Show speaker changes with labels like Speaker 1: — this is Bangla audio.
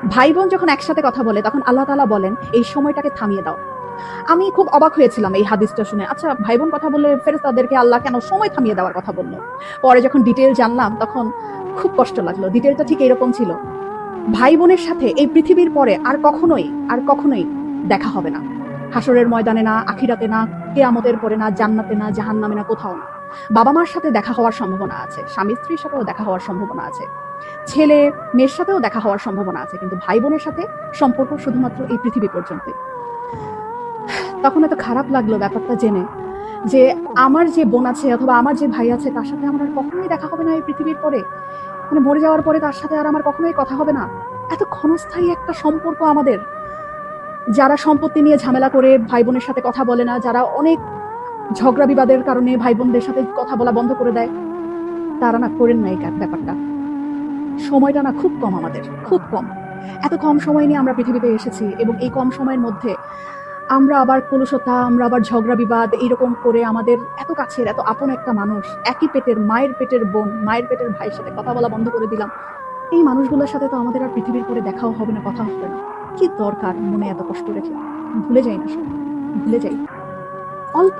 Speaker 1: ভাই বোন যখন একসাথে কথা বলে তখন আল্লাহ তাআলা বলেন এই সময়টাকে থামিয়ে দাও। আমি খুব অবাক হয়েছিলাম এই হাদিসটা শুনে। আচ্ছা, ভাই বোন কথা বললে ফেরেশতাদেরকে আল্লাহ কেন সময় থামিয়ে দেওয়ার কথা বলল? পরে যখন ডিটেইল জানলাম তখন খুব কষ্ট লাগলো। ডিটেইলটা ঠিক এরকম ছিল। ভাই বোনের সাথে এই পৃথিবীর পরে আর কখনোই দেখা হবে না। হাসরের ময়দানে না, আখিরাতে না, কিয়ামতের পরে না, জান্নাতে না, জাহান্নামে না, কোথাও না। বাবা মার সাথে দেখা হওয়ার সম্ভাবনা আছে, স্বামী স্ত্রীর সাথেও দেখা হওয়ার সম্ভাবনা আছে, ছেলে মেয়ের সাথেও দেখা হওয়ার সম্ভাবনা আছে, কিন্তু ভাই বোনের সাথে সম্পর্ক শুধুমাত্র এই পৃথিবী পর্যন্তই। তখন এত খারাপ লাগলো ব্যাপারটা জেনে যে আমার যে বোন আছে অথবা আমার যে ভাই আছে তার সাথে আমার আর কখনোই দেখা হবে না এই পৃথিবীর পরে। মানে মরে যাওয়ার পরে তার সাথে আর আমার কখনোই কথা হবে না। এত ক্ষণস্থায়ী একটা সম্পর্ক আমাদের। যারা সম্পত্তি নিয়ে ঝামেলা করে ভাই বোনের সাথে কথা বলে না, যারা অনেক ঝগড়া বিবাদের কারণে ভাই বোনদের সাথে কথা বলা বন্ধ করে দেয়, তারা না করেন না এই ব্যাপারটা। সময়টা না খুব কম আমাদের, খুব কম। এত কম সময় নিয়ে আমরা পৃথিবীতে এসেছি এবং এই কম সময়ের মধ্যে আমরা আবার কলুষতা, আমরা আবার ঝগড়া বিবাদ এইরকম করে আমাদের এত কাছের এত আপন একটা মানুষ, একই পেটের মায়ের পেটের বোন, মায়ের পেটের ভাইয়ের সাথে কথা বলা বন্ধ করে দিলাম। এই মানুষগুলোর সাথে তো আমাদের আর পৃথিবীর পরে দেখাও হবে না, কথা হবে না। কি দরকার মনে এত কষ্ট রেখে? ভুলে যাই না সব, ভুলে যাই। অল্প